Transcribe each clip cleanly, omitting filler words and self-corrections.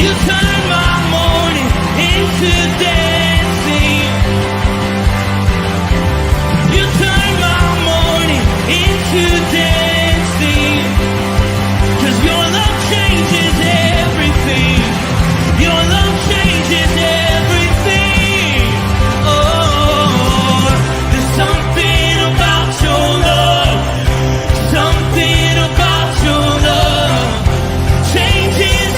You turn my mourning into dancing. You turn my mourning into dancing. 'Cause your love changes everything. Your love changes everything. Oh, there's something about your love. Something about your love changes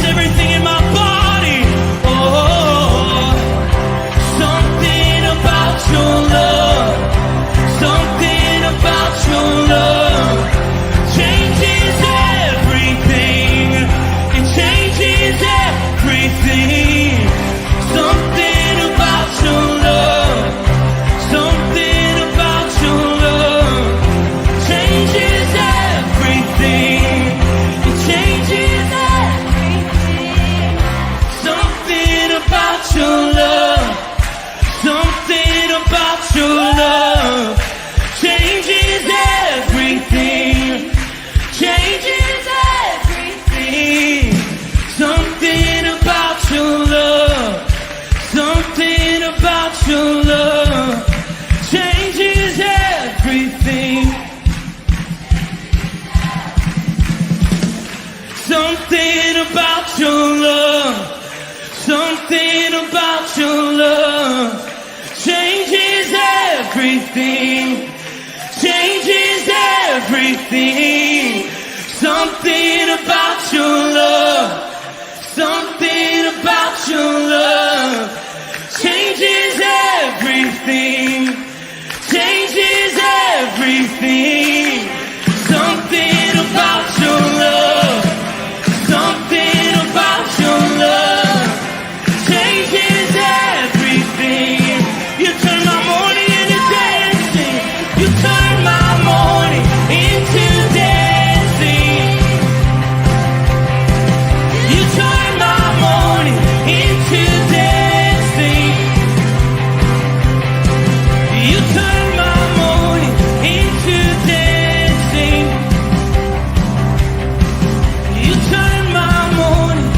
everything in my body. Oh, something about your love. Something about your love changes everything. It changes everything. Something about your love. Something about your love changes everything. It changes everything. Something about your love. Something about your love changes everything. Changes everything. Something about your love. Something about your love changes everything. Something about your love. Something about your love changes everything. Changes everything. Something about your love. Something about your love changes everything. Changes everything. Something about your love. Something about your love changes everything. You turn my mourning into dancing. You turn my mourning into dancing. You turn my mourning into dancing. You turn my mourning into dancing. You turn my mourning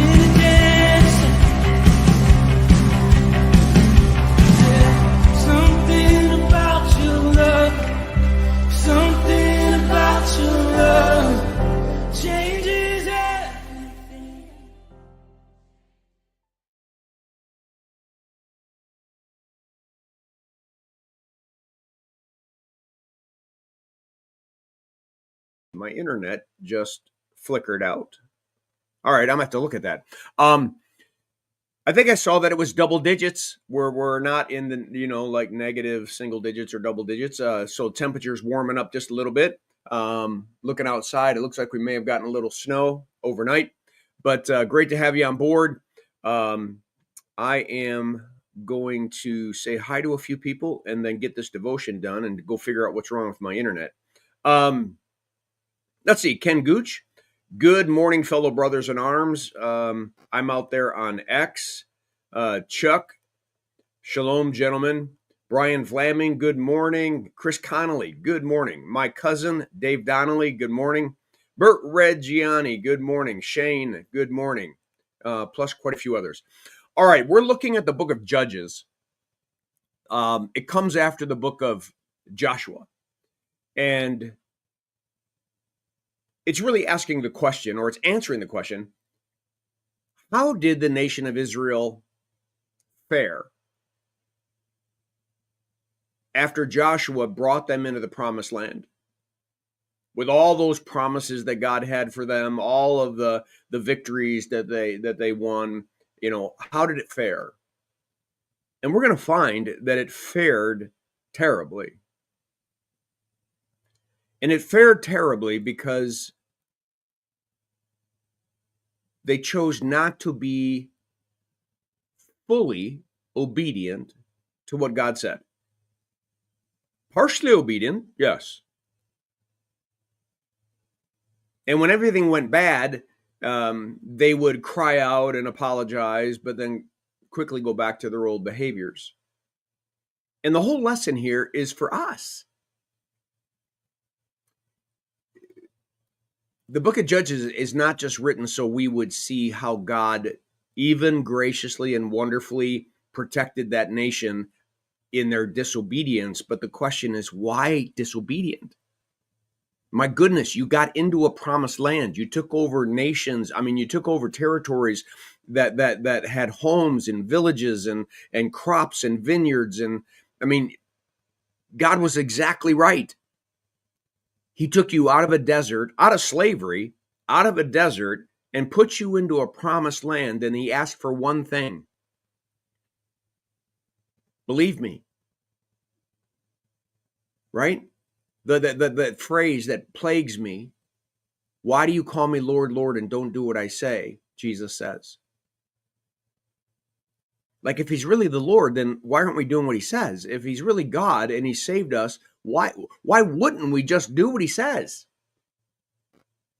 into dancing. Something about your love. Something about your love changes everything. My internet just flickered out. All right, I'm gonna have to look at that. I think I saw that it was double digits. We're not in the like negative single digits or double digits. So temperatures warming up just a little bit. Looking outside, it looks like we may have gotten a little snow overnight, but great to have you on board. I am going to say hi to a few people and then get this devotion done and go figure out what's wrong with my internet. Let's see, Ken Gooch. Good morning, fellow brothers in arms. I'm out there on X. Chuck, shalom, gentlemen. Brian Flaming, good morning. Chris Connolly, good morning. My cousin, Dave Donnelly, good morning. Bert Reggiani, good morning. Shane, good morning. Plus quite a few others. All right, we're looking at the book of Judges. It comes after the book of Joshua. And it's really asking the question, or it's answering the question, how did the nation of Israel fare after Joshua brought them into the promised land? With all those promises that God had for them, all of the victories that they won, how did it fare? And we're going to find that it fared terribly. And it fared terribly because they chose not to be fully obedient to what God said. Partially obedient, yes. And when everything went bad, they would cry out and apologize, but then quickly go back to their old behaviors. And the whole lesson here is for us. the book of Judges is not just written so we would see how God even graciously and wonderfully protected that nation in their disobedience, but the question is, why disobedient? My goodness, you got into a promised land. You took over nations. I mean, you took over territories that had homes and villages and crops and vineyards. And I mean, God was exactly right. He took you out of a desert, out of slavery, out of a desert, and put you into a promised land. And he asked for one thing. Believe me. Right? The phrase that plagues me, why do you call me Lord, Lord, and don't do what I say? Jesus says. Like, if he's really the Lord, then why aren't we doing what he says? If he's really God and he saved us, why wouldn't we just do what he says?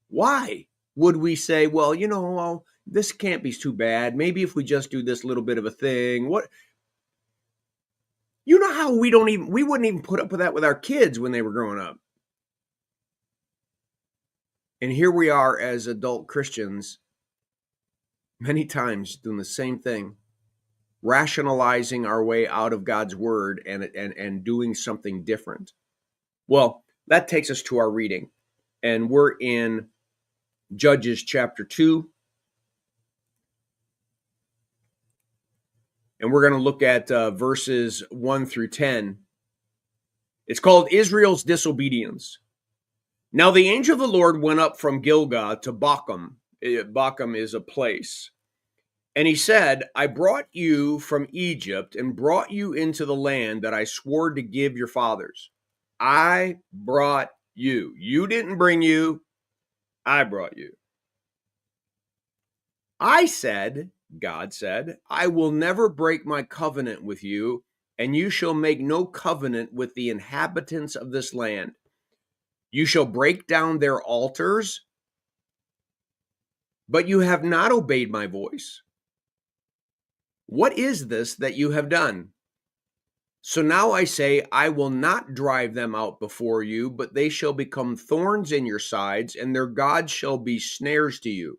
Why would we say, well, this can't be too bad. Maybe if we just do this little bit of a thing. What? You know how we wouldn't even put up with that with our kids when they were growing up. And here we are as adult Christians, many times doing the same thing, rationalizing our way out of God's word and doing something different. Well, that takes us to our reading. And we're in Judges chapter 2. And we're going to look at verses 1 through 10. It's called Israel's Disobedience. Now the angel of the Lord went up from Gilgal to Bochum. Bochum is a place. And he said, I brought you from Egypt and brought you into the land that I swore to give your fathers. I brought you. You didn't bring you. I brought you. I said, God said, I will never break my covenant with you, and you shall make no covenant with the inhabitants of this land. You shall break down their altars, but you have not obeyed my voice. What is this that you have done? So now I say, I will not drive them out before you, but they shall become thorns in your sides, and their gods shall be snares to you.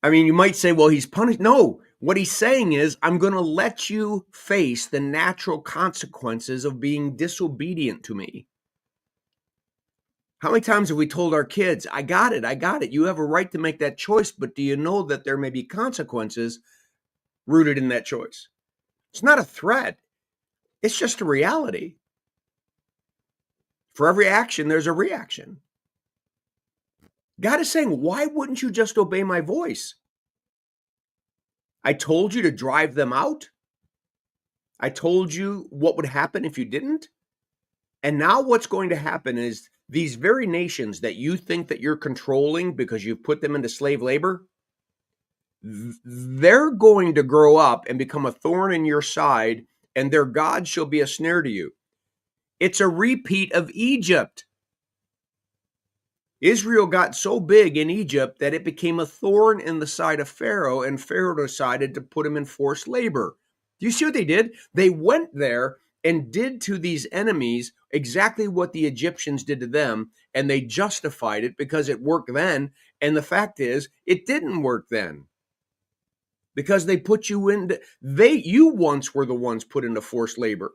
I mean, you might say, well, he's punished. No, what he's saying is, I'm going to let you face the natural consequences of being disobedient to me. How many times have we told our kids, I got it. You have a right to make that choice, but do you know that there may be consequences rooted in that choice? It's not a threat. It's just a reality. For every action, there's a reaction. God is saying, why wouldn't you just obey my voice? I told you to drive them out. I told you what would happen if you didn't. And now what's going to happen is these very nations that you think that you're controlling because you've put them into slave labor, they're going to grow up and become a thorn in your side, and their God shall be a snare to you. It's a repeat of Egypt. Israel got so big in Egypt that it became a thorn in the side of Pharaoh, and Pharaoh decided to put him in forced labor. Do you see what they did? They went there and did to these enemies exactly what the Egyptians did to them, and they justified it because it worked then. And the fact is, it didn't work then. Because they put you into, you once were the ones put into forced labor.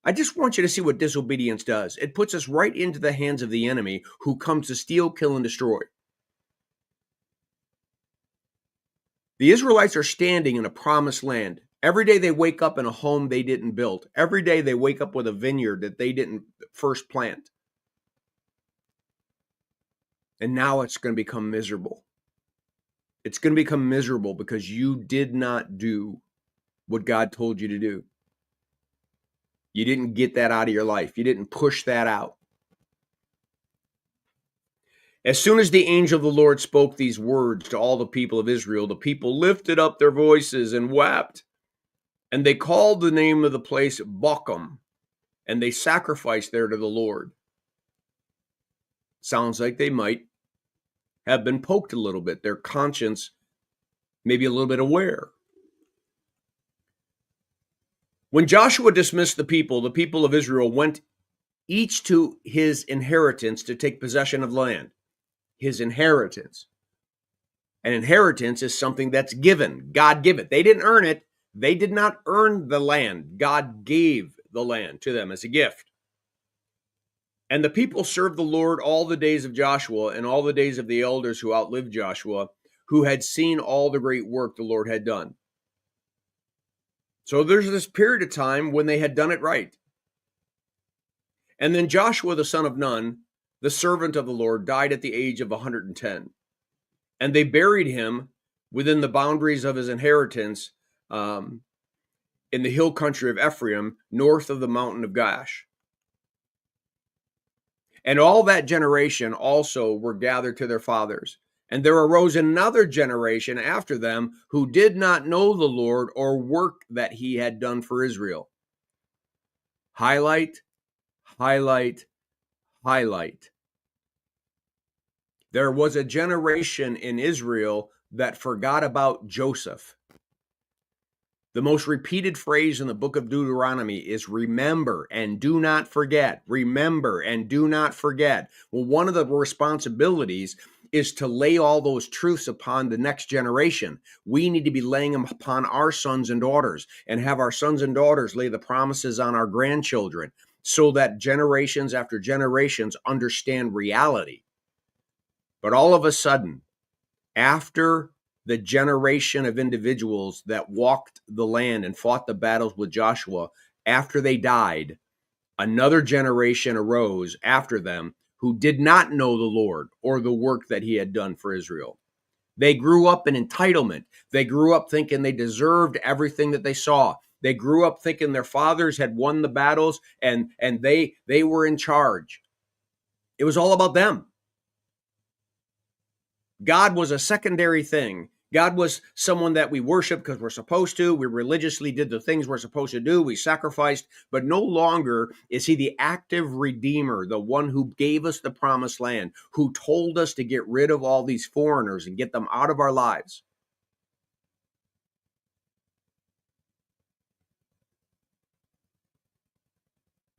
I just want you to see what disobedience does. It puts us right into the hands of the enemy who comes to steal, kill, and destroy. The Israelites are standing in a promised land. Every day they wake up in a home they didn't build. Every day they wake up with a vineyard that they didn't first plant. And now it's going to become miserable. It's going to become miserable because you did not do what God told you to do. You didn't get that out of your life. You didn't push that out. As soon as the angel of the Lord spoke these words to all the people of Israel, the people lifted up their voices and wept. And they called the name of the place Bochum, and they sacrificed there to the Lord. Sounds like they might have been poked a little bit. Their conscience maybe a little bit aware. When Joshua dismissed the people of Israel went each to his inheritance to take possession of land. His inheritance. An inheritance is something that's given. God gave it. They didn't earn it. They did not earn the land. God gave the land to them as a gift. And the people served the Lord all the days of Joshua and all the days of the elders who outlived Joshua, who had seen all the great work the Lord had done. So there's this period of time when they had done it right. And then Joshua, the son of Nun, the servant of the Lord, died at the age of 110. And they buried him within the boundaries of his inheritance in the hill country of Ephraim, north of the mountain of Gaash. And all that generation also were gathered to their fathers. And there arose another generation after them who did not know the Lord or work that he had done for Israel. Highlight, highlight, highlight. There was a generation in Israel that forgot about Joseph. The most repeated phrase in the book of Deuteronomy is remember and do not forget. Remember and do not forget. Well, one of the responsibilities is to lay all those truths upon the next generation. We need to be laying them upon our sons and daughters and have our sons and daughters lay the promises on our grandchildren so that generations after generations understand reality. But all of a sudden, after the generation of individuals that walked the land and fought the battles with Joshua, after they died, another generation arose after them who did not know the Lord or the work that he had done for Israel. They grew up in entitlement. They grew up thinking they deserved everything that they saw. They grew up thinking their fathers had won the battles and they were in charge. It was all about them. God was a secondary thing. God was someone that we worship because we're supposed to. We religiously did the things we're supposed to do. We sacrificed, but no longer is he the active redeemer, the one who gave us the promised land, who told us to get rid of all these foreigners and get them out of our lives.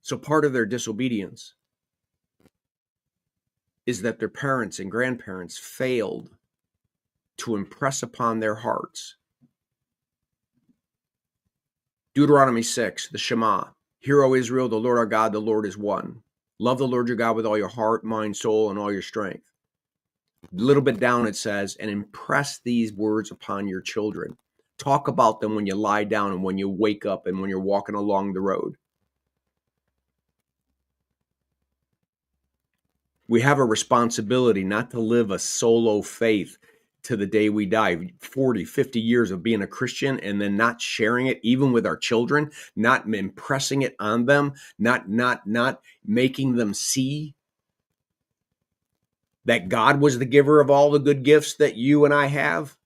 So part of their disobedience is that their parents and grandparents failed to impress upon their hearts. Deuteronomy 6, the Shema. Hear, O Israel, the Lord our God, the Lord is one. Love the Lord your God with all your heart, mind, soul, and all your strength. A little bit down it says, and impress these words upon your children. Talk about them when you lie down and when you wake up and when you're walking along the road. We have a responsibility not to live a solo faith to the day we die, 40, 50 years of being a Christian and then not sharing it even with our children, not impressing it on them, not making them see that God was the giver of all the good gifts that you and I have.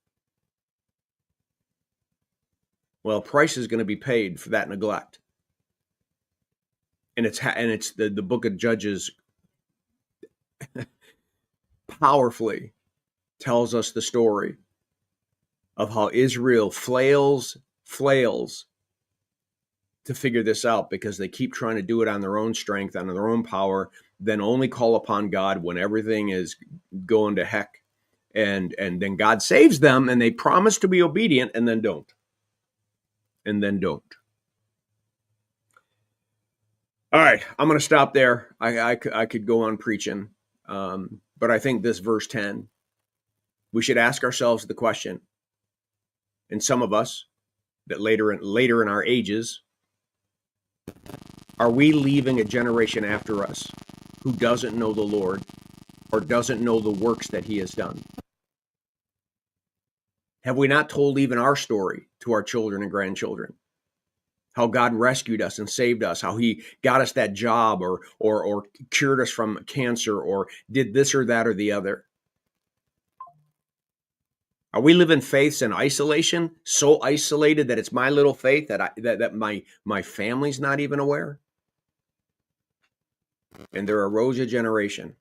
Well, a price is going to be paid for that neglect. And it's the book of Judges powerfully tells us the story of how Israel flails to figure this out because they keep trying to do it on their own strength, on their own power, then only call upon God when everything is going to heck. And then God saves them and they promise to be obedient and then don't. And then don't. All right, I'm going to stop there. I could go on preaching, but I think this verse 10, we should ask ourselves the question, and some of us that later in our ages, are we leaving a generation after us who doesn't know the Lord or doesn't know the works that he has done? Have we not told even our story to our children and grandchildren? How God rescued us and saved us, how he got us that job or cured us from cancer or did this or that or the other. Are we living faiths in isolation, so isolated that it's my little faith that my family's not even aware? And there arose a generation.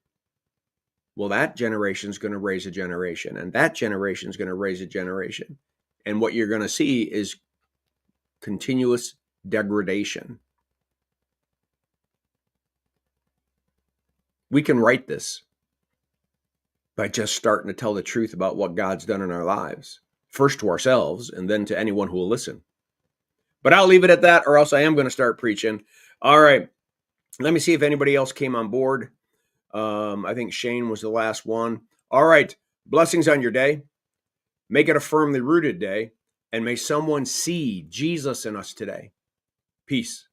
Well, that generation's going to raise a generation, and that generation's going to raise a generation. And what you're going to see is continuous degradation. We can write this by just starting to tell the truth about what God's done in our lives, first to ourselves and then to anyone who will listen. But I'll leave it at that, or else I am going to start preaching. All right. Let me see if anybody else came on board. I think Shane was the last one. All right. Blessings on your day. Make it a firmly rooted day, and may someone see Jesus in us today. Peace.